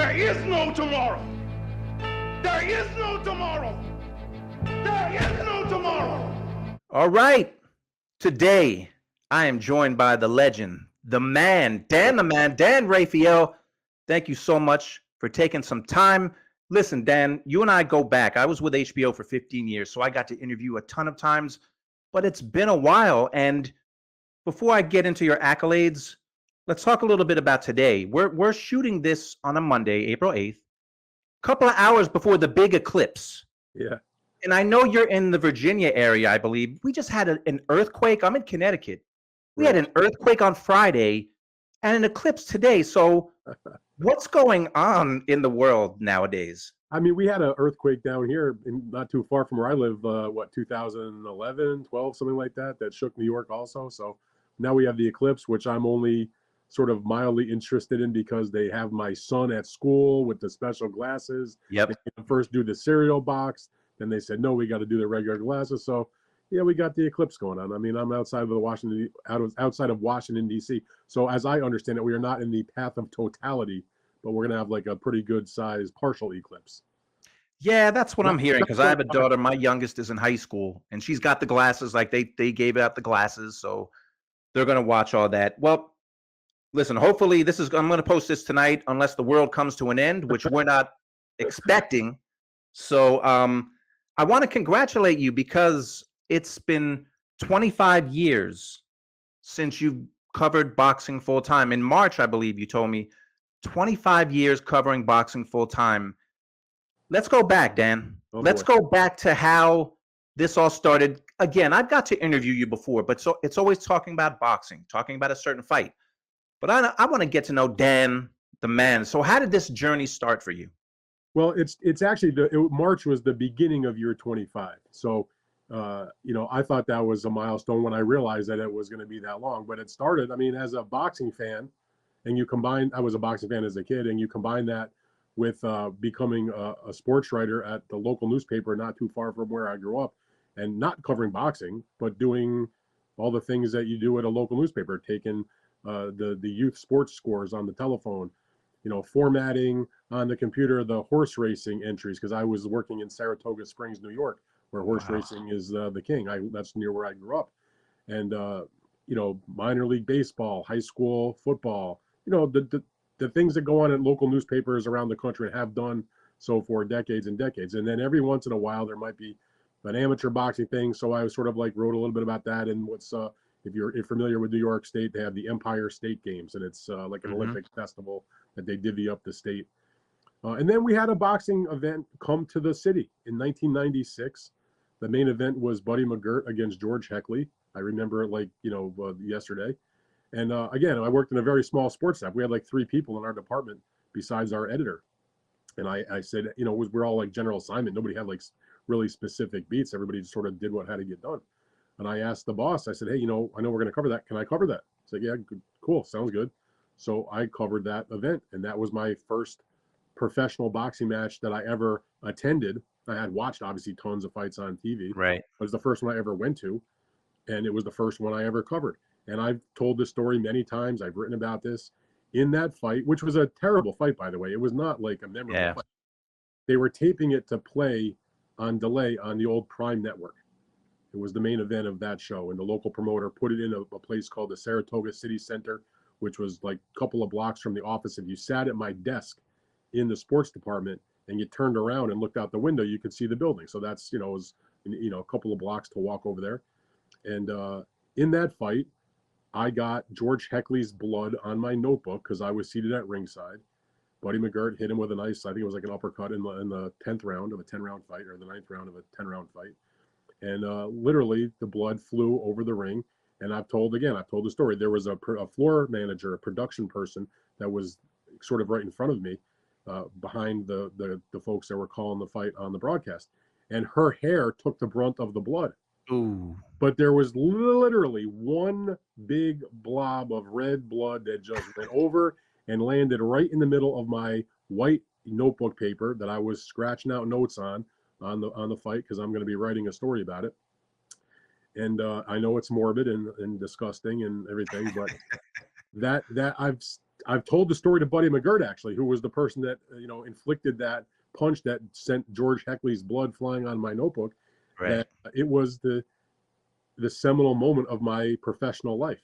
There is no tomorrow. There is no tomorrow. There is no tomorrow. All right. Today, I am joined by the legend, the man, Dan Rafael. Thank you so much for taking some time. Listen, Dan, you and I go back. I was with HBO for 15 years, so I got to interview a ton of times, but it's been a while. And before I get into your accolades, let's talk a little bit about today. We're shooting this on a Monday, April 8th, a couple of hours before the big eclipse. Yeah. And I know you're in the Virginia area, I believe. We just had an earthquake. I'm in Connecticut. We had an earthquake on Friday and an eclipse today. So what's going on in the world nowadays? I mean, we had an earthquake down here not too far from where I live, 2011, 12, something like that, that shook New York also. So now we have the eclipse, which I'm only sort of mildly interested in because they have my son at school with the special glasses. Yep. They first do the cereal box. Then they said, no, we got to do the regular glasses. So, yeah, we got the eclipse going on. I mean, I'm outside of Washington, D.C. So as I understand it, we are not in the path of totality, but we're going to have like a pretty good size partial eclipse. Yeah, that's what I'm hearing because I have a daughter. My youngest is in high school, and she's got the glasses. Like they gave out the glasses, so they're going to watch all that. Well, listen, hopefully I'm going to post this tonight unless the world comes to an end, which we're not expecting. So I want to congratulate you because it's been 25 years since you've covered boxing full time. In March, I believe you told me 25 years covering boxing full time. Let's go back, Dan. Let's go back to how this all started. Again, I've got to interview you before, but so it's always talking about boxing, talking about a certain fight. But I want to get to know Dan, the man. So how did this journey start for you? Well, it's actually March was the beginning of year 25. So, I thought that was a milestone when I realized that it was going to be that long. But it started, I mean, as a boxing fan, and I was a boxing fan as a kid, and you combine that with becoming a sports writer at the local newspaper not too far from where I grew up, and not covering boxing, but doing all the things that you do at a local newspaper, taking the youth sports scores on the telephone, formatting on the computer the horse racing entries, because I was working in Saratoga Springs, New York, where horse racing is the king. That's near where I grew up. And minor league baseball, high school football, the things that go on at local newspapers around the country and have done so for decades and decades. And then every once in a while there might be an amateur boxing thing, so I was sort of like wrote a little bit about that. And what's if you're familiar with New York State, they have the Empire State Games, and it's like an Olympic festival that they divvy up the state. And then we had a boxing event come to the city in 1996. The main event was Buddy McGirt against George Heckley. I remember it like, yesterday. And again, I worked in a very small sports staff. We had like 3 people in our department besides our editor. And I said, we're all like general assignment. Nobody had like really specific beats. Everybody just sort of did what had to get done. And I asked the boss, I said, hey, I know we're going to cover that. Can I cover that? He said, yeah, good, cool. Sounds good. So I covered that event. And that was my first professional boxing match that I ever attended. I had watched obviously tons of fights on TV. Right. It was the first one I ever went to. And it was the first one I ever covered. And I've told this story many times. I've written about this. In that fight, which was a terrible fight, by the way. It was not like a memorable fight. They were taping it to play on delay on the old Prime network. It was the main event of that show, and the local promoter put it in a place called the Saratoga City Center, which was like a couple of blocks from the office. If you sat at my desk in the sports department and you turned around and looked out the window, you could see the building. So that's, it was, a couple of blocks to walk over there. And in that fight, I got George Heckley's blood on my notebook because I was seated at ringside. Buddy McGirt hit him with a nice, I think it was like an uppercut in the 10th round of a 10-round fight, or the 9th round of a 10-round fight. And literally the blood flew over the ring. And I've told the story. There was a floor manager, a production person that was sort of right in front of me, behind the folks that were calling the fight on the broadcast. And her hair took the brunt of the blood. Ooh. But there was literally one big blob of red blood that just went over and landed right in the middle of my white notebook paper that I was scratching out notes on the fight, because I'm going to be writing a story about it. And I know it's morbid and disgusting and everything, but that I've told the story to Buddy McGirt, actually, who was the person that, inflicted that punch that sent George Heckley's blood flying on my notebook. Right. That it was the seminal moment of my professional life,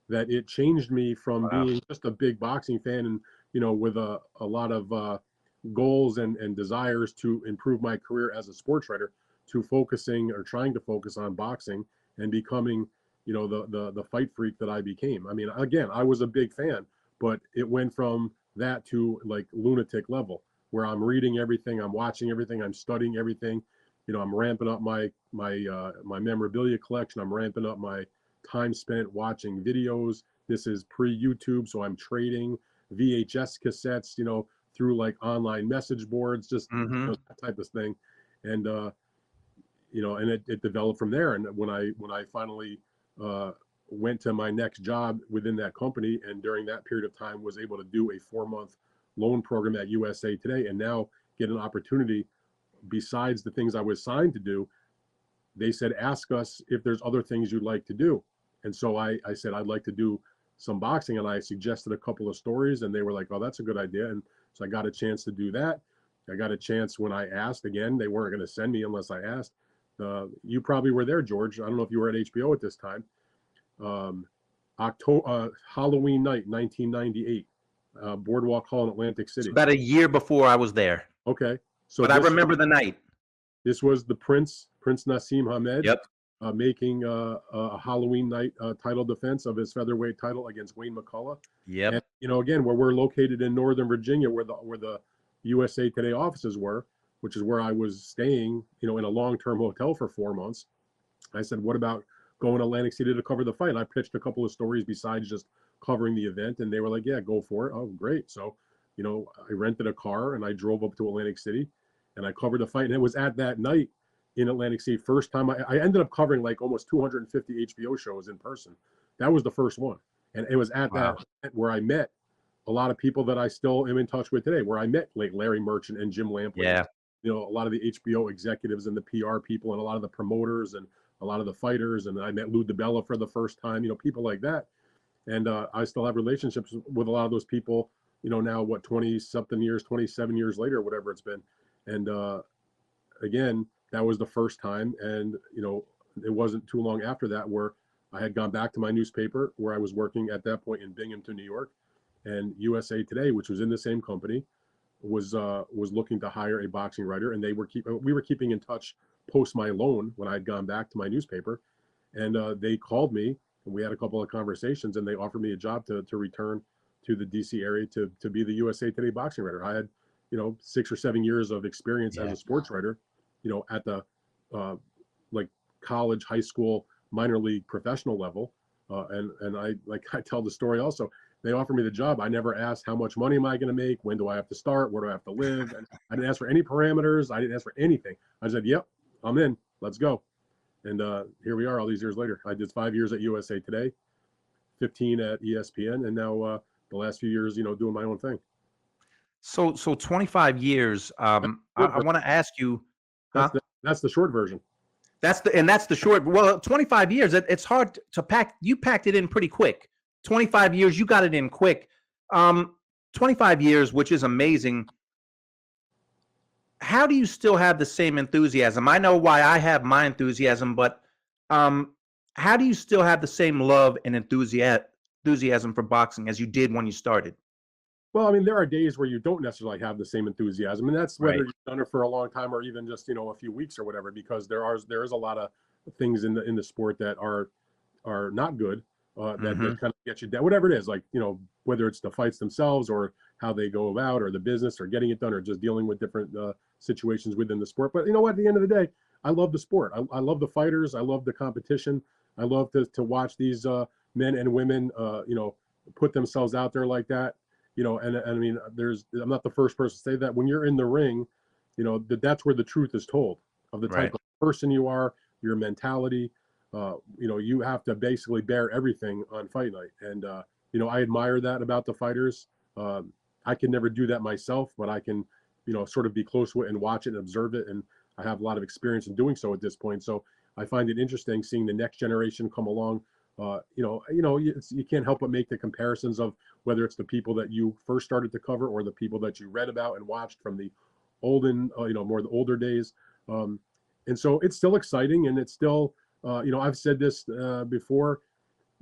that it changed me from being just a big boxing fan and, with a lot of goals and desires to improve my career as a sports writer, to focusing or trying to focus on boxing and becoming, the fight freak that I became. I mean, again, I was a big fan, but it went from that to like lunatic level, where I'm reading everything, I'm watching everything, I'm studying everything. I'm ramping up my memorabilia collection. I'm ramping up my time spent watching videos. This is pre-YouTube, so I'm trading VHS cassettes, through like online message boards, just that type of thing. And and it developed from there. And when I finally went to my next job within that company, and during that period of time was able to do a 4-month loan program at USA Today, and now get an opportunity besides the things I was signed to do. They said, ask us if there's other things you'd like to do. And so I said, I'd like to do some boxing, and I suggested a couple of stories, and they were like, oh, that's a good idea. And so I got a chance to do that. I got a chance when I asked. Again, they weren't going to send me unless I asked. You probably were there, George. I don't know if you were at HBO at this time. Halloween night, 1998, Boardwalk Hall in Atlantic City. It's about a year before I was there. Okay. So but I remember the night. This was the Prince Nassim Hamed. Yep. Making a Halloween night title defense of his featherweight title against Wayne McCullough. Yep. And, again, where we're located in Northern Virginia, where the USA Today offices were, which is where I was staying, in a long-term hotel for 4 months. I said, what about going to Atlantic City to cover the fight? And I pitched a couple of stories besides just covering the event, and they were like, yeah, go for it. Oh, great. So, I rented a car and I drove up to Atlantic City and I covered the fight. And it was at that night in Atlantic City, first time I ended up covering like almost 250 HBO shows in person. That was the first one. And it was at that where I met a lot of people that I still am in touch with today, where I met like Larry Merchant and Jim Lampley. Yeah. A lot of the HBO executives and the PR people and a lot of the promoters and a lot of the fighters. And I met Lou DiBella for the first time, people like that. And I still have relationships with a lot of those people, now 20-something years, 27 years later, whatever it's been. And again, that was the first time. And, it wasn't too long after that where I had gone back to my newspaper where I was working at that point in Binghamton, New York, and USA Today, which was in the same company, was looking to hire a boxing writer. And we were keeping in touch post my loan when I had gone back to my newspaper. And they called me and we had a couple of conversations, and they offered me a job to return to the DC area to be the USA Today boxing writer. I had, 6 or 7 years of experience as a sports writer, at the like college, high school, minor league, professional level. And I tell the story also. They offered me the job. I never asked how much money am I going to make? When do I have to start? Where do I have to live? And I didn't ask for any parameters. I didn't ask for anything. I said, yep, I'm in. Let's go. And here we are all these years later. I did 5 years at USA Today, 15 at ESPN, and now the last few years, doing my own thing. So 25 years. I want to ask you. That's the short version. That's the short. Well, 25 years. It's hard to pack. You packed it in pretty quick. 25 years. You got it in quick. 25 years, which is amazing. How do you still have the same enthusiasm? I know why I have my enthusiasm, but how do you still have the same love and enthusiasm for boxing as you did when you started? Well, I mean, there are days where you don't necessarily have the same enthusiasm, and that's whether you've done it for a long time or even just a few weeks or whatever. Because there is a lot of things in the sport that are not good, that kind of get you down. Whatever it is, like whether it's the fights themselves or how they go about, or the business, or getting it done, or just dealing with different situations within the sport. But at the end of the day, I love the sport. I love the fighters. I love the competition. I love to watch these men and women, put themselves out there like that. And I mean, I'm not the first person to say that. When you're in the ring, that's where the truth is told of the type of person you are, your mentality. You have to basically bear everything on fight night. And, I admire that about the fighters. I can never do that myself, but I can, sort of be close to it and watch it and observe it. And I have a lot of experience in doing so at this point. So I find it interesting seeing the next generation come along you can't help but make the comparisons of whether it's the people that you first started to cover or the people that you read about and watched from the more the older days. And so it's still exciting, and it's still, I've said this before.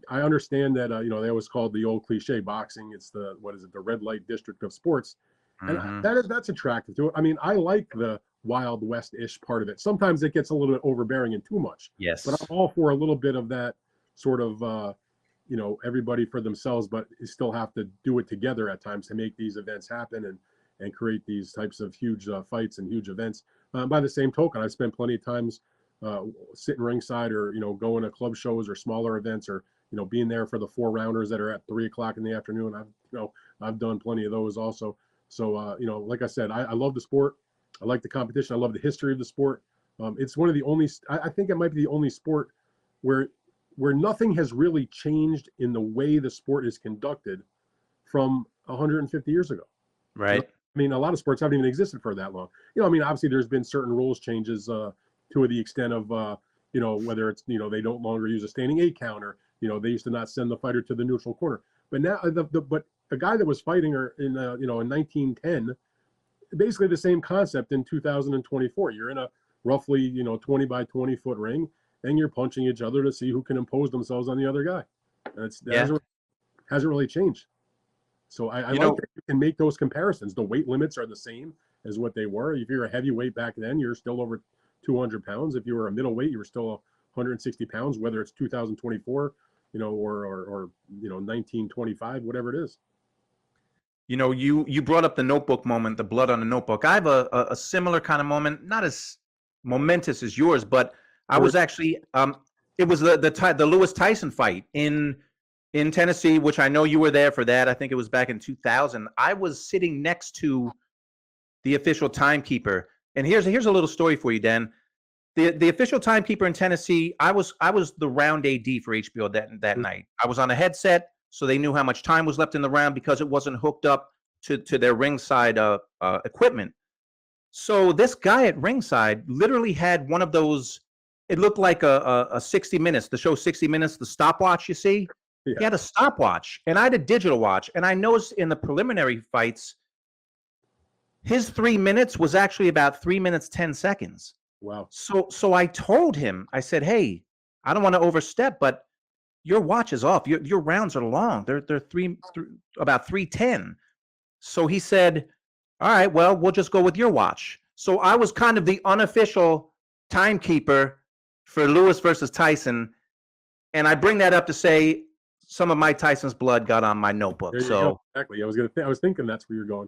I understand that, they always called the old cliche boxing. It's the red light district of sports. And that's attractive to it. I mean, I like the Wild West-ish part of it. Sometimes it gets a little bit overbearing and too much. Yes. But I'm all for a little bit of that sort of, everybody for themselves, but you still have to do it together at times to make these events happen and create these types of huge fights and huge events. By the same token, I've spent plenty of times sitting ringside or, going to club shows or smaller events or, being there for the 4-rounders that are at 3:00 in the afternoon. I've done plenty of those also. So, like I said, I love the sport. I like the competition. I love the history of the sport. It's one of the only, I think it might be the only sport where nothing has really changed in the way the sport is conducted from 150 years ago. Right. I mean, a lot of sports haven't even existed for that long. Obviously there's been certain rules changes to the extent of, whether it's, they don't longer use a standing 8 count or, they used to not send the fighter to the neutral corner. But now, but a guy that was fighting in 1910, basically the same concept in 2024. You're in a roughly, 20 by 20 foot ring, and you're punching each other to see who can impose themselves on the other guy. Hasn't really changed. So I like that you can make those comparisons. The weight limits are the same as what they were. If you're a heavyweight back then, you're still over 200 pounds. If you were a middleweight, you were still 160 pounds, whether it's 2024, or 1925, whatever it is. You brought up the Notebook moment, the blood on the notebook. I have a similar kind of moment, not as momentous as yours, but I was actually it was the Lewis Tyson fight in Tennessee, which I know you were there for that. I think it was back in 2000. I was sitting next to the official timekeeper, and here's a little story for you, Dan. The official timekeeper in Tennessee, I was the round AD for HBO that night. I was on a headset, so they knew how much time was left in the round because it wasn't hooked up to their ringside equipment. So this guy at ringside literally had one of those. It looked like a 60 minutes, the show 60 minutes, the stopwatch. You see, He had a stopwatch, and I had a digital watch. And I noticed in the preliminary fights, his 3 minutes was actually about 3 minutes 10 seconds. Wow. So I told him, I said, hey, I don't want to overstep, but your watch is off. Your rounds are long. They're about 3:10. So he said, all right, well, we'll just go with your watch. So I was kind of the unofficial timekeeper for Lewis versus Tyson. And I bring that up to say some of Mike Tyson's blood got on my notebook. So exactly. I was thinking that's where you're going.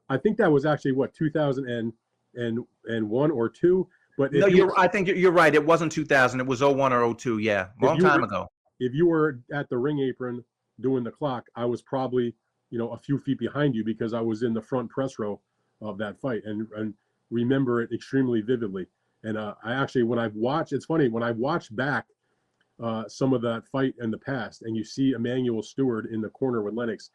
I think that was actually what, 2001 or 2. But no, I think you're right. It wasn't 2000. It was 01 or 02. Yeah, long time ago. If you were at the ring apron doing the clock, I was probably a few feet behind you because I was in the front press row of that fight and remember it extremely vividly. And I actually, it's funny when I watched back some of that fight in the past, and you see Emmanuel Stewart in the corner with Lennox,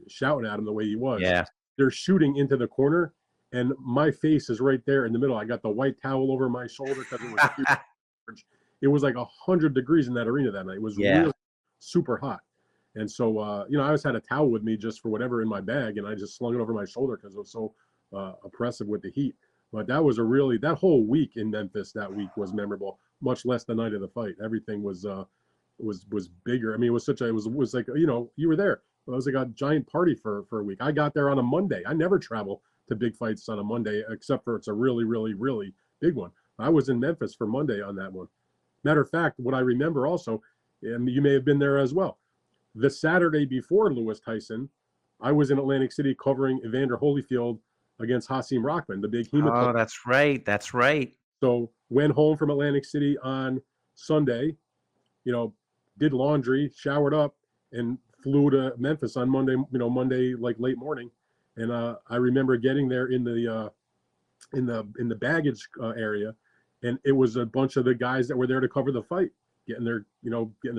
shouting at him the way he was. Yeah, they're shooting into the corner. And my face is right there in the middle. I got the white towel over my shoulder because it was huge. It was like 100 degrees in that arena that night. It was really super hot. And so, I always had a towel with me just for whatever in my bag, and I just slung it over my shoulder because it was so oppressive with the heat. But that was that whole week in Memphis that week was memorable, much less the night of the fight. Everything was bigger. I mean, it was like, you were there. It was like a giant party for a week. I got there on a Monday. I never travel to big fights on a Monday, except for it's a really, really, really big one. I was in Memphis for Monday on that one. Matter of fact, what I remember also, and you may have been there as well, the Saturday before Lewis Tyson, I was in Atlantic City covering Evander Holyfield against Hasim Rahman, the big hematoma. Oh, that's right. That's right. So went home from Atlantic City on Sunday, did laundry, showered up, and flew to Memphis on Monday, Monday like late morning. And I remember getting there in the baggage area, and it was a bunch of the guys that were there to cover the fight, getting their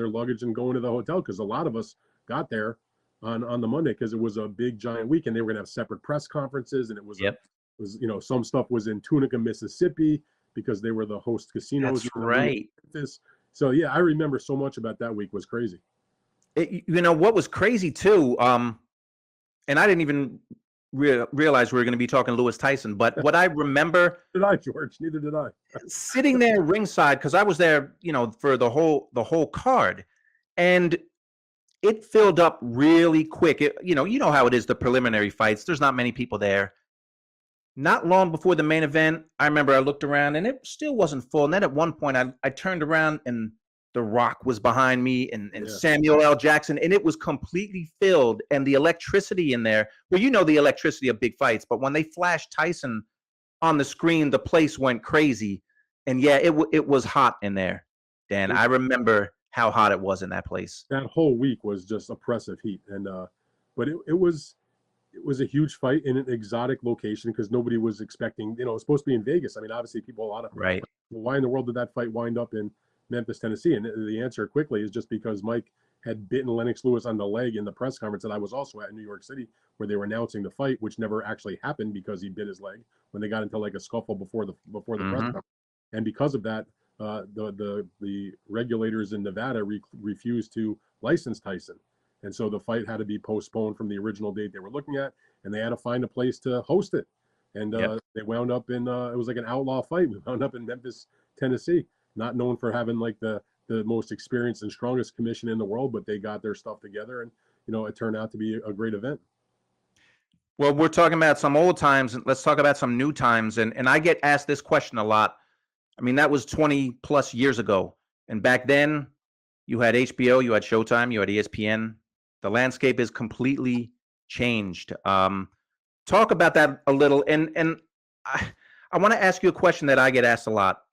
luggage and going to the hotel, because a lot of us got there on the Monday because it was a big giant weekend. They were gonna have separate press conferences, and it was some stuff was in Tunica, Mississippi, because they were the host casinos. That's right. So yeah, I remember so much about that week. Was crazy. What was crazy too, and I didn't even realize we were going to be talking Lewis Tyson, but what I remember Did I, George? Neither did I. sitting there ringside, because I was there, for the whole card, and it filled up really quick. You know how it is, the preliminary fights. There's not many people there. Not long before the main event, I remember I looked around and it still wasn't full. And then at one point I turned around and The Rock was behind me and Samuel L. Jackson, and it was completely filled. And the electricity in there, well, the electricity of big fights, but when they flashed Tyson on the screen, the place went crazy. And yeah, it was hot in there, Dan. I remember how hot it was in that place. That whole week was just oppressive heat. And but it was a huge fight in an exotic location because nobody was expecting, it was supposed to be in Vegas. I mean, obviously people, a lot of, right. Why in the world did that fight wind up in Memphis, Tennessee? And the answer quickly is just because Mike had bitten Lennox Lewis on the leg in the press conference that I was also at in New York City, where they were announcing the fight, which never actually happened because he bit his leg when they got into like a scuffle before the press conference. And because of that, the regulators in Nevada refused to license Tyson. And so the fight had to be postponed from the original date they were looking at, and they had to find a place to host it. And they wound up in, it was like an outlaw fight. We wound up in Memphis, Tennessee, not known for having like the most experienced and strongest commission in the world, but they got their stuff together, and, it turned out to be a great event. Well, we're talking about some old times, and let's talk about some new times. And I get asked this question a lot. I mean, that was 20 plus years ago. And back then you had HBO, you had Showtime, you had ESPN. The landscape is completely changed. Talk about that a little. And I want to ask you a question that I get asked a lot.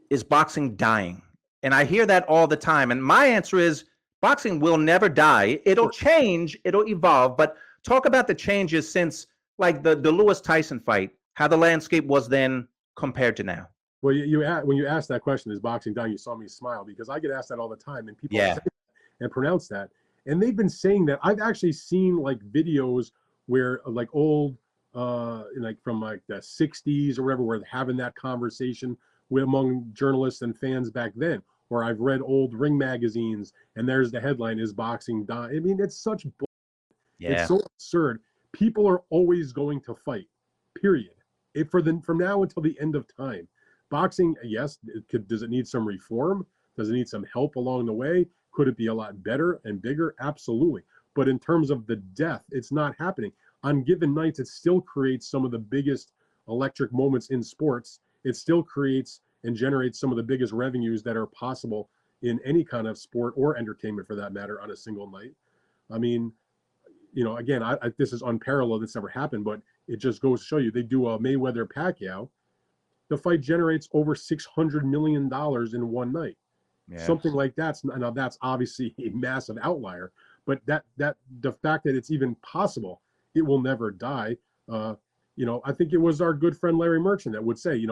Is boxing dying? And I hear that all the time. And my answer is boxing will never die. It'll change. It'll evolve. But talk about the changes since like the Lewis Tyson fight, how the landscape was then compared to now. Well, when you asked that question, is boxing dying? You saw me smile because I get asked that all the time, and people say that and pronounce that. And they've been saying that. I've actually seen like videos where like old, like from like the 60s or whatever, where they're having that conversation among journalists and fans back then. Or I've read old Ring magazines, and there's the headline, "Is boxing dying?" I mean, it's such bull. Yeah. It's so absurd. People are always going to fight, period. From now until the end of time. Boxing, yes, does it need some reform? Does it need some help along the way? Could it be a lot better and bigger? Absolutely. But in terms of the death, it's not happening. On given nights, it still creates some of the biggest electric moments in sports. It still creates and generates some of the biggest revenues that are possible in any kind of sport or entertainment for that matter on a single night. I mean, again, this is unparalleled. It's never happened, but it just goes to show you, they do a Mayweather-Pacquiao. The fight generates over $600 million in one night. Yeah. Something like that's obviously a massive outlier, but that the fact that it's even possible, it will never die. I think it was our good friend Larry Merchant that would say,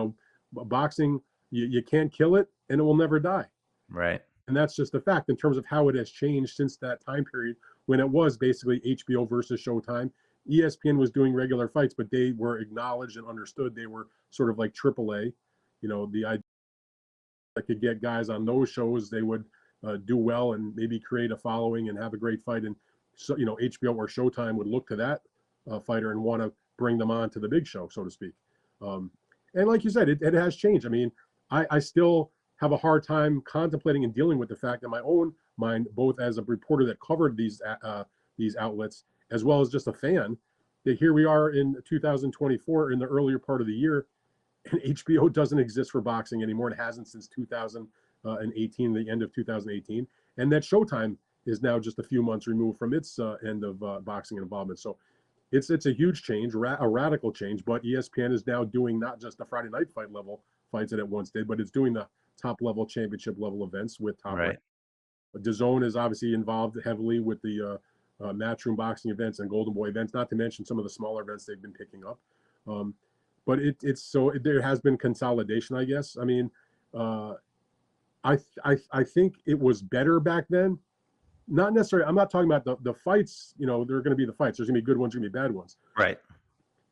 boxing, you can't kill it and it will never die. Right. And that's just a fact in terms of how it has changed since that time period when it was basically HBO versus Showtime. ESPN was doing regular fights, but they were acknowledged and understood. They were sort of like AAA. The idea that could get guys on those shows, they would do well and maybe create a following and have a great fight. And so, HBO or Showtime would look to that fighter and want to bring them on to the big show, so to speak. And like you said, it has changed. I mean, I still have a hard time contemplating and dealing with the fact that my own mind, both as a reporter that covered these outlets, as well as just a fan, that here we are in 2024 in the earlier part of the year, and HBO doesn't exist for boxing anymore. It hasn't since 2018, the end of 2018, and that Showtime is now just a few months removed from its end of boxing involvement. So it's a huge change, a radical change. But ESPN is now doing not just the Friday night fight level fights that it once did, but it's doing the top level championship level events with top. Right. DAZN is obviously involved heavily with the matchroom boxing events and Golden Boy events, not to mention some of the smaller events they've been picking up. But there has been consolidation, I guess. I mean, I think it was better back then. Not necessarily. I'm not talking about the fights. There are going to be the fights. There's going to be good ones. There's going to be bad ones. Right.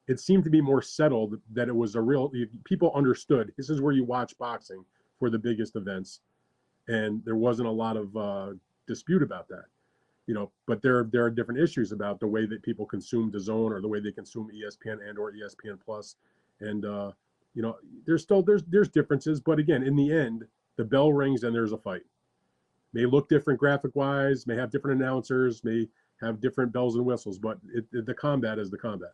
It seemed to be more settled that it was a real. People understood this is where you watch boxing for the biggest events, and there wasn't a lot of dispute about that. But there are different issues about the way that people consume DAZN or the way they consume ESPN and or ESPN Plus, and there's differences. But again, in the end, the bell rings and there's a fight. May look different graphic wise, may have different announcers, may have different bells and whistles, but the combat is the combat.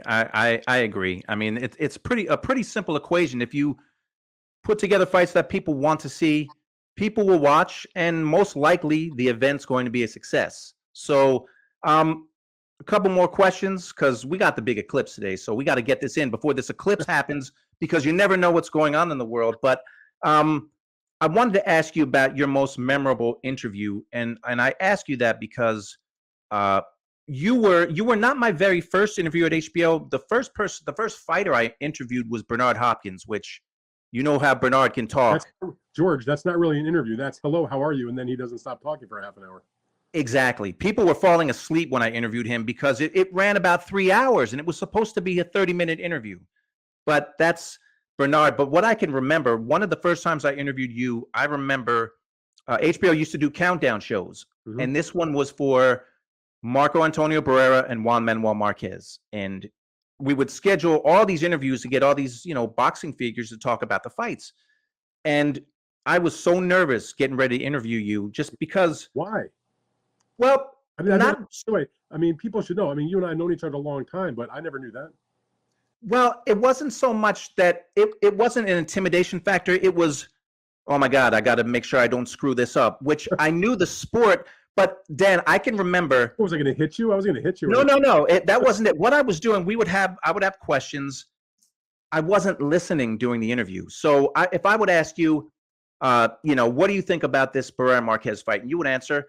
I agree. I mean, it's a pretty simple equation. If you put together fights that people want to see, people will watch, and most likely the event's going to be a success. So, a couple more questions because we got the big eclipse today. So we got to get this in before this eclipse happens, because you never know what's going on in the world. But I wanted to ask you about your most memorable interview, and I ask you that because you were not my very first interview at HBO. The first fighter I interviewed was Bernard Hopkins, which you know how Bernard can talk. George, that's not really an interview. That's hello, how are you? And then he doesn't stop talking for half an hour. Exactly. People were falling asleep when I interviewed him because it ran about 3 hours and it was supposed to be a 30-minute interview. But that's Bernard. But what I can remember, one of the first times I interviewed you, I remember HBO used to do countdown shows. Mm-hmm. And this one was for Marco Antonio Barrera and Juan Manuel Marquez. And we would schedule all these interviews to get all these, boxing figures to talk about the fights. And I was so nervous getting ready to interview you just because. Why? Well, people should know. I mean, you and I have known each other a long time, but I never knew that. Well, it wasn't so much that it wasn't an intimidation factor. It was, oh my God, I got to make sure I don't screw this up, which I knew the sport. But Dan, I can remember. Was I going to hit you? I was going to hit you. No. That wasn't it. What I was doing, I would have questions. I wasn't listening during the interview. So if I would ask you, what do you think about this Barrera Marquez fight? And you would answer.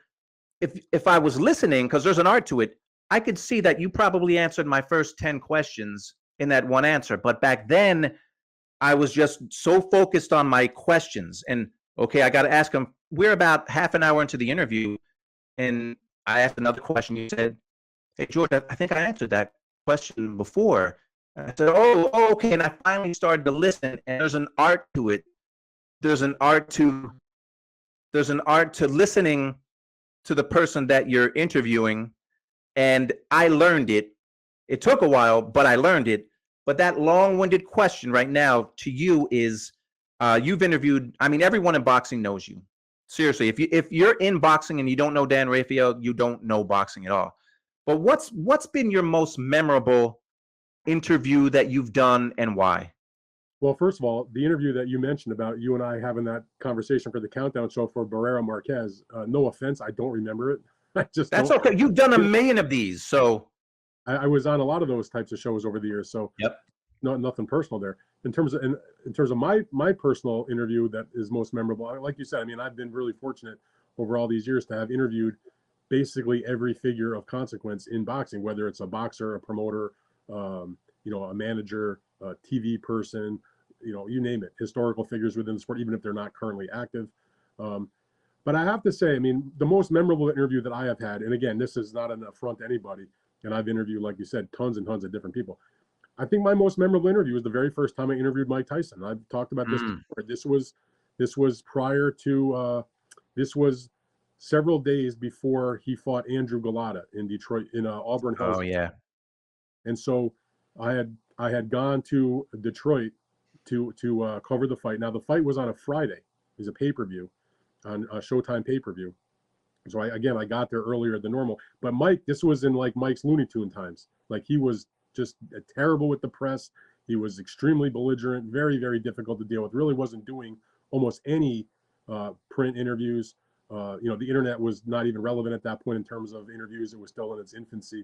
If I was listening, because there's an art to it, I could see that you probably answered my first 10 questions in that one answer. But back then, I was just so focused on my questions. And okay, I got to ask him. We're about half an hour into the interview. And I asked another question. You said, "Hey, George, I think I answered that question before." And I said, "Oh, okay." And I finally started to listen. And there's an art to it. There's an art to listening to the person that you're interviewing. And I learned it. It took a while, but I learned it. But that long-winded question right now to you is, you've interviewed. I mean, everyone in boxing knows you. Seriously, if you're in boxing and you don't know Dan Rafael, you don't know boxing at all. But what's been your most memorable interview that you've done and why? Well, first of all, the interview that you mentioned about you and I having that conversation for the countdown show for Barrera Marquez, no offense, I don't remember it. That's okay. You've done a million of these, so I was on a lot of those types of shows over the years. So yep. Nothing personal there. In terms of my personal interview that is most memorable, like you said, I mean, I've been really fortunate over all these years to have interviewed basically every figure of consequence in boxing, whether it's a boxer, a promoter, a manager, a TV person, you name it, historical figures within the sport, even if they're not currently active. But I have to say, I mean, the most memorable interview that I have had, and again, this is not an affront to anybody, and I've interviewed, like you said, tons and tons of different people. I think my most memorable interview was the very first time I interviewed Mike Tyson. I've talked about this before. This was prior to this was several days before he fought Andrew Golota in Detroit in Auburn House. Oh yeah. And so I had gone to Detroit to cover the fight. Now the fight was on a Friday. It was a pay-per-view, on a Showtime pay-per-view. So I got there earlier than normal. But Mike, this was in like Mike's Looney Tune times. Like he was just terrible with the press. He was extremely belligerent, very, very difficult to deal with. Really wasn't doing almost any print interviews. The internet was not even relevant at that point in terms of interviews. It was still in its infancy.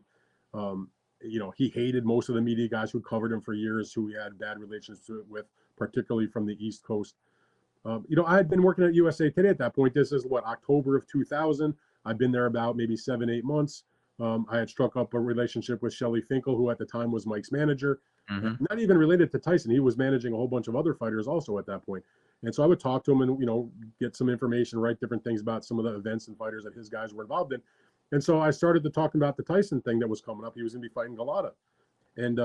He hated most of the media guys who covered him for years, who he had bad relations with, particularly from the East Coast. I had been working at USA Today at that point. This is October of 2000. I've been there about maybe 7-8 months. I had struck up a relationship with Shelley Finkel, who at the time was Mike's manager. Mm-hmm. Not even related to Tyson. He was managing a whole bunch of other fighters also at that point. And so I would talk to him and, get some information, write different things about some of the events and fighters that his guys were involved in. And so I started to talk about the Tyson thing that was coming up. He was going to be fighting Golota. And,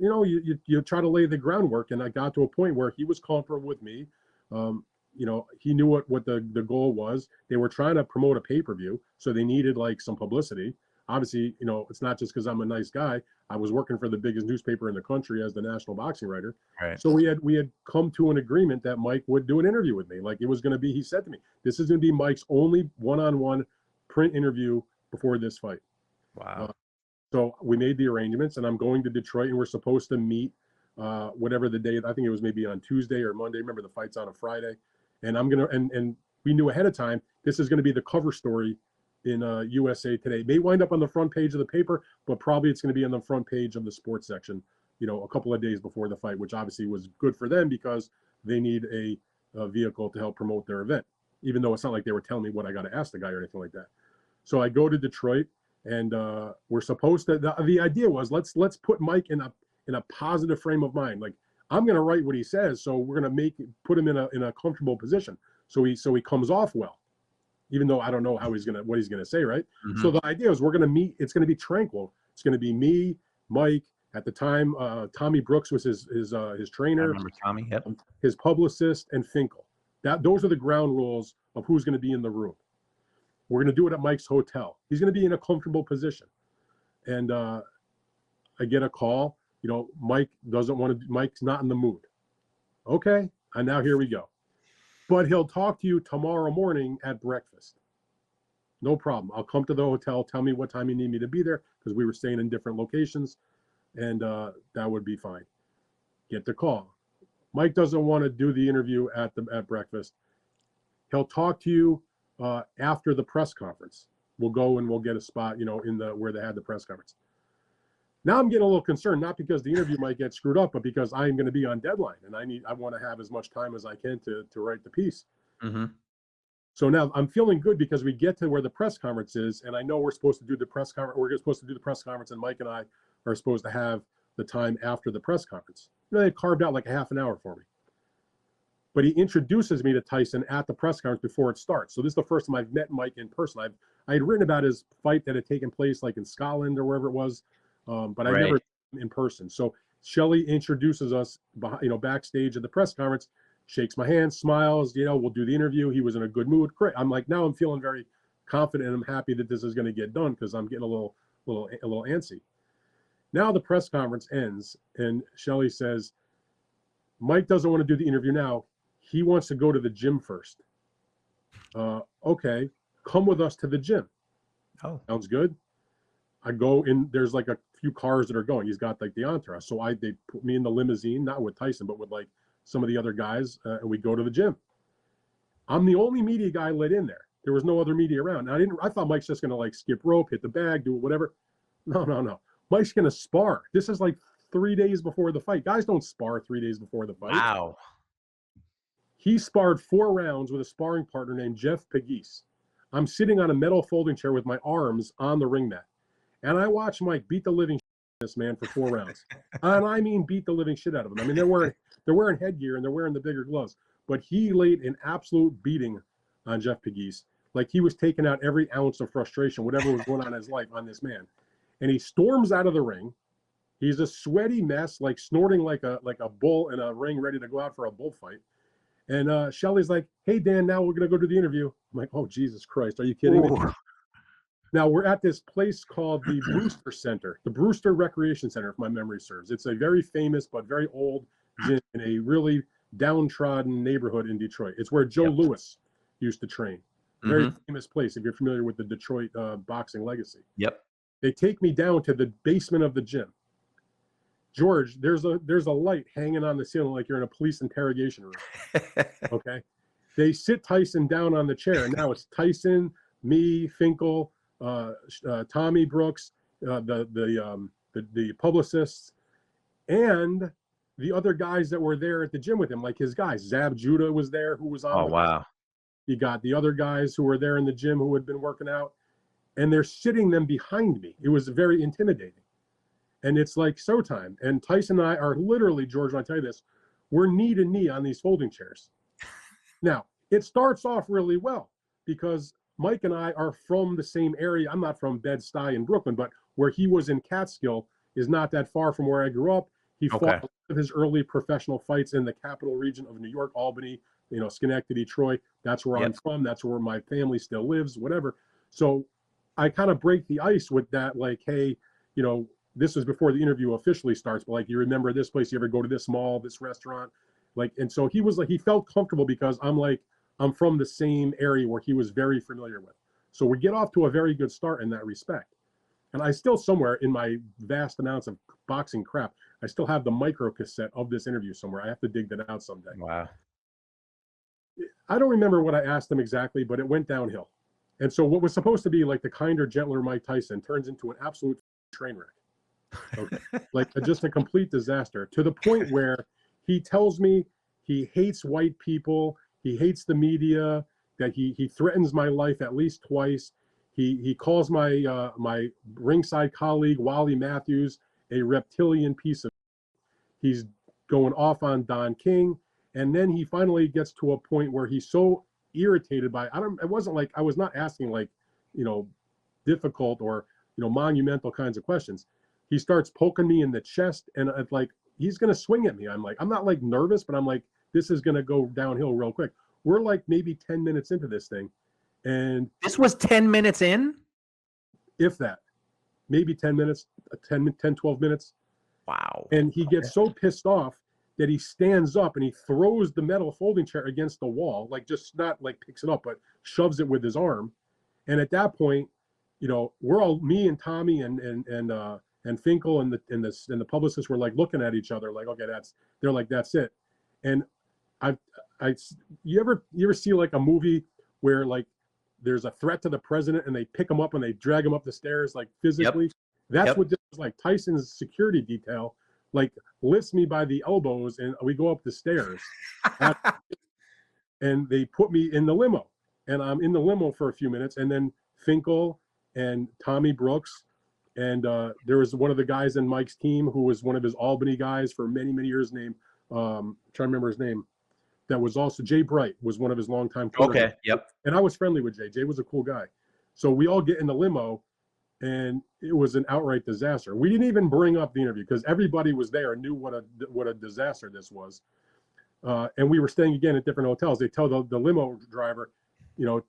you try to lay the groundwork. And I got to a point where he was comfortable with me, He knew what the goal was. They were trying to promote a pay-per-view, so they needed like some publicity. Obviously, it's not just because I'm a nice guy. I was working for the biggest newspaper in the country as the national boxing writer. Right. So we had come to an agreement that Mike would do an interview with me. Like it was going to be, he said to me, this is going to be Mike's only one-on-one print interview before this fight. Wow. So we made the arrangements, and I'm going to Detroit, and we're supposed to meet whatever the day. I think it was maybe on Tuesday or Monday. Remember, the fight's on a Friday, and and we knew ahead of time this is going to be the cover story in USA Today. It may wind up on the front page of the paper, but probably it's going to be on the front page of the sports section. A couple of days before the fight, which obviously was good for them because they need a vehicle to help promote their event. Even though it's not like they were telling me what I got to ask the guy or anything like that. So I go to Detroit. And we're supposed to. The idea was let's put Mike in a positive frame of mind. Like I'm going to write what he says, so we're going to put him in a comfortable position. So he comes off well, even though I don't know what he's gonna say, right? Mm-hmm. So the idea is we're going to meet. It's going to be tranquil. It's going to be me, Mike. At the time, Tommy Brooks was his trainer. I remember Tommy. Yep. His publicist and Finkel. Those are the ground rules of who's going to be in the room. We're going to do it at Mike's hotel. He's going to be in a comfortable position. And I get a call. Mike doesn't want to. Mike's not in the mood. Okay, and now here we go. But he'll talk to you tomorrow morning at breakfast. No problem. I'll come to the hotel. Tell me what time you need me to be there because we were staying in different locations, and that would be fine. Get the call. Mike doesn't want to do the interview at breakfast. He'll talk to you after the press conference. We'll go and we'll get a spot, where they had the press conference. Now I'm getting a little concerned, not because the interview might get screwed up, but because I'm going to be on deadline and I want to have as much time as I can to write the piece. Mm-hmm. So now I'm feeling good because we get to where the press conference is, and I know we're supposed to do the press conference. We're supposed to do the press conference, and Mike and I are supposed to have the time after the press conference. They carved out like a half an hour for me. But he introduces me to Tyson at the press conference before it starts. So this is the first time I've met Mike in person. I had written about his fight that had taken place like in Scotland or wherever it was, but I never in person. So Shelley introduces us, backstage at the press conference, shakes my hand, smiles. We'll do the interview. He was in a good mood. Great. I'm like, now I'm feeling very confident and I'm happy that this is going to get done because I'm getting a little antsy. Now the press conference ends and Shelley says, Mike doesn't want to do the interview now. He wants to go to the gym first. Okay, come with us to the gym. Oh, sounds good. I go in. There's like a few cars that are going. He's got like the entourage. So they put me in the limousine, not with Tyson, but with like some of the other guys, and we go to the gym. I'm the only media guy let in there. There was no other media around. And I thought Mike's just gonna like skip rope, hit the bag, do whatever. No. Mike's gonna spar. This is like 3 days before the fight. Guys don't spar 3 days before the fight. wow. He sparred 4 rounds with a sparring partner named Jeff Pegues. I'm sitting on a metal folding chair with my arms on the ring mat. And I watched Mike beat the living shit out of this man for 4 rounds. And I mean beat the living shit out of him. I mean, they're wearing headgear and they're wearing the bigger gloves. But he laid an absolute beating on Jeff Pegues. Like he was taking out every ounce of frustration, whatever was going on in his life, on this man. And he storms out of the ring. He's a sweaty mess, like snorting like a bull in a ring ready to go out for a bullfight. And Shelley's like, hey, Dan, now we're going to go do the interview. I'm like, oh, Jesus Christ. Are you kidding me? Now, we're at this place called the Brewster Center, the Brewster Recreation Center, if my memory serves. It's a very famous but very old gym in a really downtrodden neighborhood in Detroit. It's where Joe Louis used to train. Very famous place, if you're familiar with the Detroit boxing legacy. Yep. They take me down to the basement of the gym. George, there's a light hanging on the ceiling like you're in a police interrogation room. Okay. They sit Tyson down on the chair, and now it's Tyson, me, Finkel, Tommy Brooks, the publicists, and the other guys that were there at the gym with him, like his guys. Zab Judah was there, who was on. Oh, wow. You got the other guys who were there in the gym who had been working out, and they're sitting them behind me. It was very intimidating. And it's like showtime. And Tyson and I are literally, George, when I tell you this, we're knee to knee on these folding chairs. Now, it starts off really well because Mike and I are from the same area. I'm not from Bed-Stuy in Brooklyn, but where he was in Catskill is not that far from where I grew up. He fought one of his early professional fights in the capital region of New York, Albany, Schenectady, Troy. That's where I'm Yep. from. That's where my family still lives, whatever. So I kind of break the ice with that, like, hey, this was before the interview officially starts, but like, you remember this place? You ever go to this mall, this restaurant? Like, and so he was like, he felt comfortable because I'm from the same area where he was very familiar with. So we get off to a very good start in that respect. And I still, somewhere in my vast amounts of boxing crap, I still have the micro cassette of this interview somewhere. I have to dig that out someday. Wow. I don't remember what I asked him exactly, but it went downhill. And so what was supposed to be like the kinder, gentler Mike Tyson turns into an absolute train wreck. Okay. Like just a complete disaster, to the point where he tells me he hates white people, he hates the media, that he threatens my life at least twice. He calls my my ringside colleague Wally Matthews a reptilian piece of. He's going off on Don King, and then he finally gets to a point where he's so irritated by it wasn't like I was not asking like difficult or monumental kinds of questions. He starts poking me in the chest, and it's like he's gonna swing at me. I'm not like nervous, but I'm like, this is gonna go downhill real quick. We're like maybe 10 minutes into this thing, and this was 10 minutes in, if that, maybe 10 minutes, 10 12 minutes. Wow. And he gets so pissed off that he stands up and he throws the metal folding chair against the wall, like just not like picks it up, but shoves it with his arm. And at that point, we're all, me and Tommy and Finkel and the publicist were like looking at each other like, okay, they're like, that's it. And you ever see like a movie where like there's a threat to the president and they pick him up and they drag him up the stairs like physically? Yep. That's what this was like. Tyson's security detail like lifts me by the elbows and we go up the stairs. And they put me in the limo, and I'm in the limo for a few minutes, and then Finkel and Tommy Brooks, and there was one of the guys in Mike's team who was one of his Albany guys for many, many years, named trying to remember his name. That was also Jay Bright, was one of his longtime. Okay. Yep. And I was friendly with Jay. Jay was a cool guy. So we all get in the limo, and it was an outright disaster. We didn't even bring up the interview because everybody was there and knew what a disaster this was. And we were staying again at different hotels. They tell the limo driver,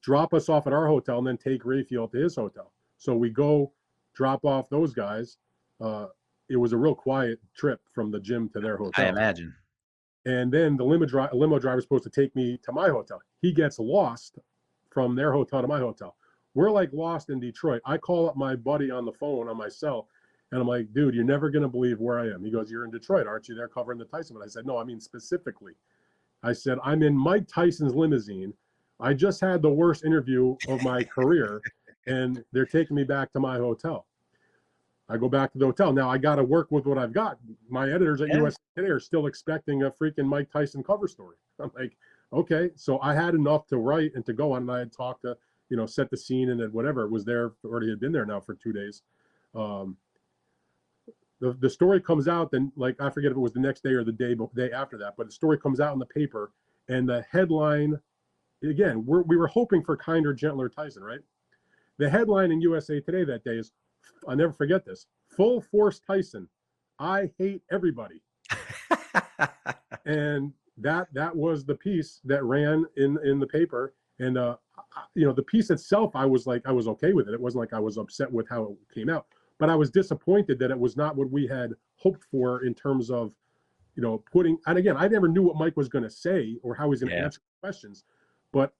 drop us off at our hotel and then take Rafael to his hotel. So we go drop off those guys. It was a real quiet trip from the gym to their hotel. I imagine. And then the limo driver is supposed to take me to my hotel. He gets lost from their hotel to my hotel. We're like lost in Detroit. I call up my buddy on the phone on my cell, and I'm like, dude, you're never going to believe where I am. He goes, you're in Detroit, aren't you? They're covering the Tyson. But I said, no, I mean specifically. I said, I'm in Mike Tyson's limousine. I just had the worst interview of my career, and they're taking me back to my hotel. I go back to the hotel. Now I got to work with what I've got. My editors at USA Today are still expecting a freaking Mike Tyson cover story. I'm like, okay. So I had enough to write and to go on, and I had talked to, set the scene and then whatever was there, already had been there now for 2 days. The story comes out, then like I forget if it was the next day or the day after that, but the story comes out in the paper, and the headline, again, we were hoping for kinder, gentler Tyson, right? The headline in USA Today that day is, I'll never forget this, "Full Force Tyson, I hate everybody." And that was the piece that ran in the paper. And the piece itself, I was okay with it. It wasn't like I was upset with how it came out, but I was disappointed that it was not what we had hoped for in terms of, putting. And again, I never knew what Mike was going to say or how he's going to answer questions, but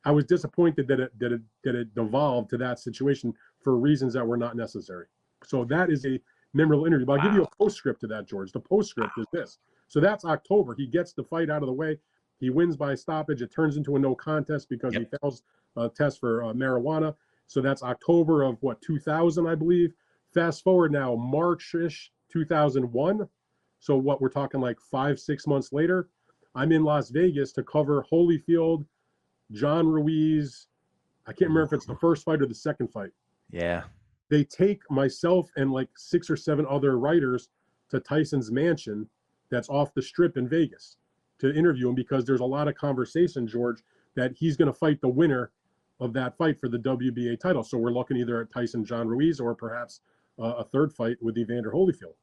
I was disappointed that it devolved to that situation for reasons that were not necessary. So that is a memorable interview. But I'll give you a postscript to that, George. The postscript is this. So that's October. He gets the fight out of the way. He wins by stoppage. It turns into a no contest because he fails a test for marijuana. So that's October of 2000, I believe. Fast forward now, March-ish 2001. So what we're talking like 5-6 months later, I'm in Las Vegas to cover Holyfield, John Ruiz. I can't remember if it's the first fight or the second fight. Yeah. They take myself and like 6 or 7 other writers to Tyson's mansion that's off the strip in Vegas to interview him, because there's a lot of conversation, George, that he's going to fight the winner of that fight for the WBA title. So we're looking either at Tyson, John Ruiz, or perhaps a third fight with Evander Holyfield.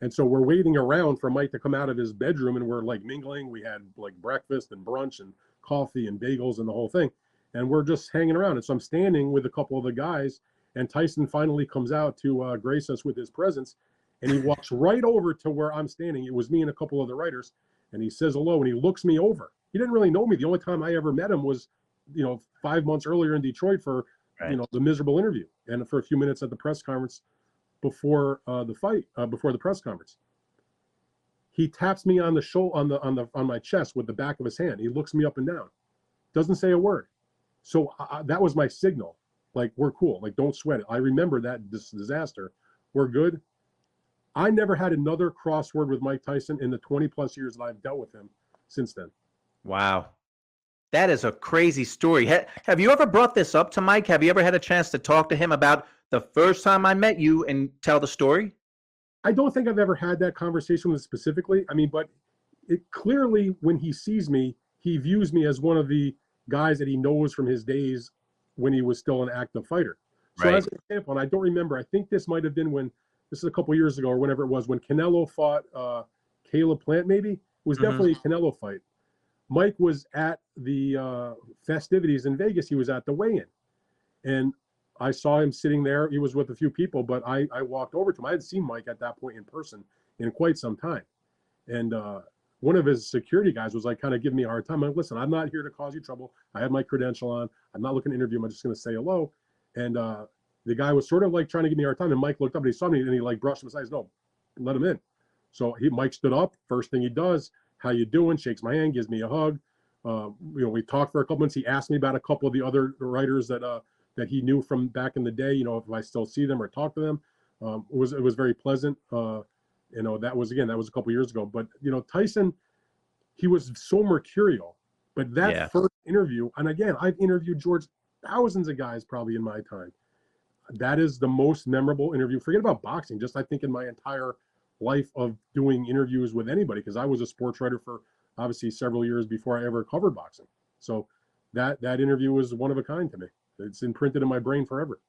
And so we're waiting around for Mike to come out of his bedroom, and we're like mingling. We had like breakfast and brunch and coffee and bagels and the whole thing. And we're just hanging around. And so I'm standing with a couple of the guys, and Tyson finally comes out to grace us with his presence. And he walks right over to where I'm standing. It was me and a couple of the writers. And he says hello, and he looks me over. He didn't really know me. The only time I ever met him was, 5 months earlier in Detroit for, the miserable interview, and for a few minutes at the press conference before the fight, before the press conference. He taps me on the shoulder, on my chest with the back of his hand. He looks me up and down, doesn't say a word. So that was my signal. Like, we're cool. Like, don't sweat it. I remember that disaster. We're good. I never had another crossword with Mike Tyson in the 20 plus years that I've dealt with him since then. Wow. That is a crazy story. Have you ever brought this up to Mike? Have you ever had a chance to talk to him about the first time I met you and tell the story? I don't think I've ever had that conversation with him specifically. I mean, but it clearly, when he sees me, he views me as one of the guys that he knows from his days when he was still an active fighter. So as an example, and I don't remember, I think this might have been this is a couple years ago or whenever it was, when Canelo fought Caleb Plant, maybe. It was definitely a Canelo fight. Mike was at the festivities in Vegas. He was at the weigh-in. And I saw him sitting there. He was with a few people, but I walked over to him. I hadn't seen Mike at that point in person in quite some time. And one of his security guys was like kind of giving me a hard time. I'm like, listen, I'm not here to cause you trouble. I have my credential on. I'm not looking to interview him. I'm just going to say hello. And the guy was sort of like trying to give me a hard time. And Mike looked up and he saw me and he like brushed him aside. No, let him in. So Mike stood up. First thing he does, how you doing? Shakes my hand, gives me a hug. We talked for a couple minutes. He asked me about a couple of the other writers that he knew from back in the day. If I still see them or talk to them. It was very pleasant. That was a couple years ago. But Tyson, he was so mercurial. But that first interview, and again, I've interviewed George thousands of guys probably in my time. That is the most memorable interview. Forget about boxing. Just I think in my entire life of doing interviews with anybody, because I was a sports writer for obviously several years before I ever covered boxing. So that interview was one of a kind to me. It's imprinted in my brain forever.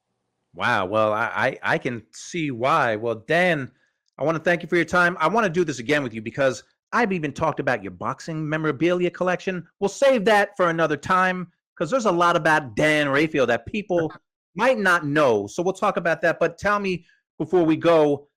Wow. Well, I can see why. Well, Dan, I want to thank you for your time. I want to do this again with you because I've even talked about your boxing memorabilia collection. We'll save that for another time because there's a lot about Dan Rafael that people might not know. So we'll talk about that. But tell me before we go,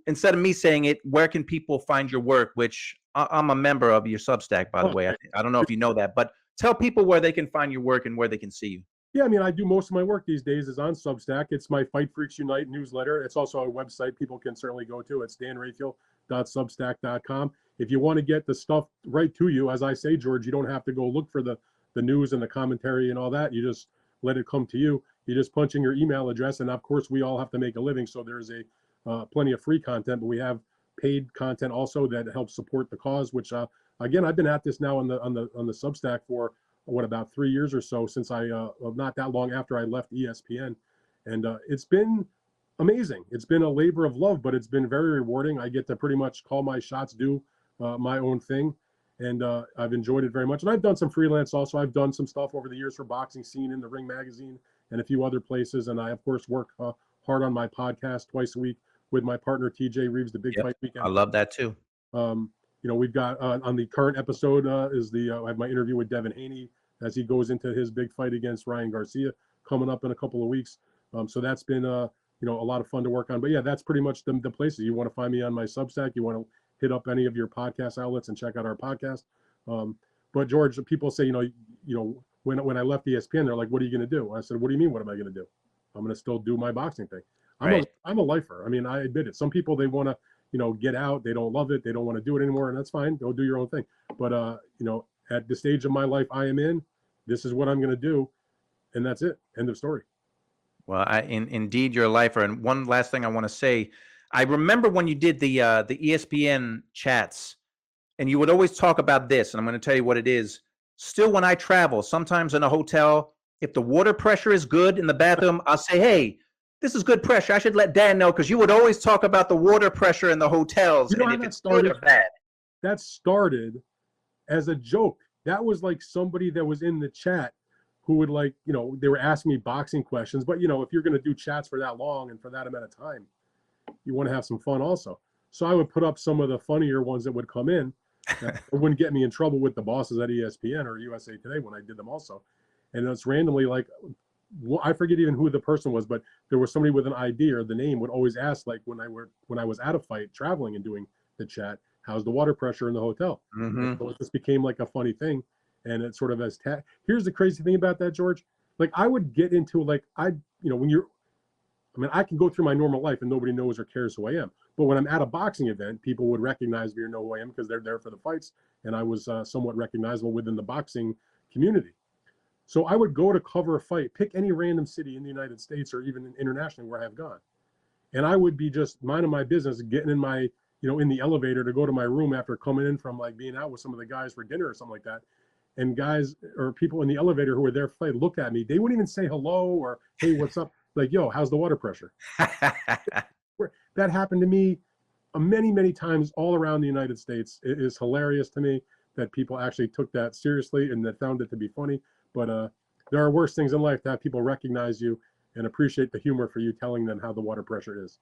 instead of me saying it, where can people find your work, which I'm a member of your Substack, by the way. I don't know if you know that, but tell people where they can find your work and where they can see you. Yeah, I mean, I do most of my work these days is on Substack. It's my Fight Freaks Unite newsletter. It's also a website people can certainly go to. It's danrafael.substack.com. If you want to get the stuff right to you, as I say, George, you don't have to go look for the news and the commentary and all that. You just let it come to you. You just punch in your email address, and of course, we all have to make a living. So there's plenty of free content, but we have paid content also that helps support the cause. Which again, I've been at this now on the Substack for about 3 years or so, since not that long after I left ESPN, and it's been amazing. It's been a labor of love, but it's been very rewarding. I get to pretty much call my shots, do my own thing, and I've enjoyed it very much. And I've done some freelance also. I've done some stuff over the years for Boxing Scene in the Ring magazine and a few other places, and I of course work hard on my podcast twice a week with my partner TJ Reeves, the Big Fight Weekend. I love that too. We've got on the current episode I have my interview with Devin Haney as he goes into his big fight against Ryan Garcia coming up in a couple of weeks. So that's been a lot of fun to work on. But yeah, that's pretty much the places. You want to find me on my Substack. You want to hit up any of your podcast outlets and check out our podcast. But George, people say when I left ESPN, they're like, "What are you going to do?" I said, "What do you mean? What am I going to do? I'm going to still do my boxing thing." I'm a lifer. I mean, I admit it. Some people, they want to get out. They don't love it. They don't want to do it anymore, and that's fine. Go do your own thing. But at the stage of my life I am in, this is what I'm going to do, and that's it. End of story. Well, indeed, you're a lifer. And one last thing I want to say, I remember when you did the ESPN chats, and you would always talk about this, and I'm going to tell you what it is. Still, when I travel, sometimes in a hotel, if the water pressure is good in the bathroom, I'll say, "Hey, this is good pressure. I should let Dan know," because you would always talk about the water pressure in the hotels, and if it's good or bad. That started as a joke. That was like somebody that was in the chat who would they were asking me boxing questions. But, if you're going to do chats for that long and for that amount of time, you want to have some fun also. So I would put up some of the funnier ones that would come in that wouldn't get me in trouble with the bosses at ESPN or USA Today when I did them also. And it's randomly like, I forget even who the person was, but there was somebody with an ID or the name would always ask, like when I was at a fight traveling and doing the chat, how's the water pressure in the hotel? Mm-hmm. So it just became like a funny thing. And it sort of as here's the crazy thing about that, George. Like I would get into like, when you're, I mean, I can go through my normal life and nobody knows or cares who I am. But when I'm at a boxing event, people would recognize me or know who I am because they're there for the fights. And I was somewhat recognizable within the boxing community. So I would go to cover a fight, pick any random city in the United States or even internationally where I've gone. And I would be just minding my business, getting in my, in the elevator to go to my room after coming in from like being out with some of the guys for dinner or something like that. And guys or people in the elevator who were there for fight look at me. They wouldn't even say hello or, hey, what's up? Like, yo, how's the water pressure? That happened to me many, many times all around the United States. It is hilarious to me that people actually took that seriously and that found it to be funny. But there are worse things in life to have people recognize you and appreciate the humor for you telling them how the water pressure is.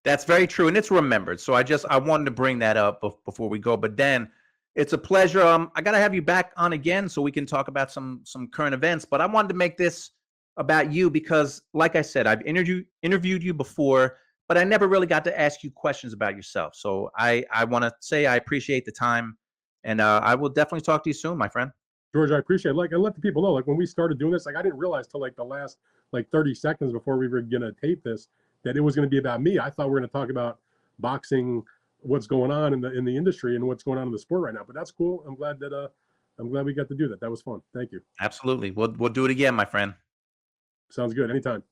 That's very true, and it's remembered. So I wanted to bring that up before we go. But Dan, it's a pleasure. I got to have you back on again so we can talk about some current events. But I wanted to make this about you because, like I said, I've interviewed you before, but I never really got to ask you questions about yourself. So I want to say I appreciate the time, and I will definitely talk to you soon, my friend. George, I appreciate it. Like, and let the people know, like when we started doing this, like I didn't realize till like the last like 30 seconds before we were gonna tape this that it was gonna be about me. I thought we were gonna talk about boxing, what's going on in the industry and what's going on in the sport right now. But that's cool. I'm glad we got to do that. That was fun. Thank you. Absolutely. We'll do it again, my friend. Sounds good. Anytime.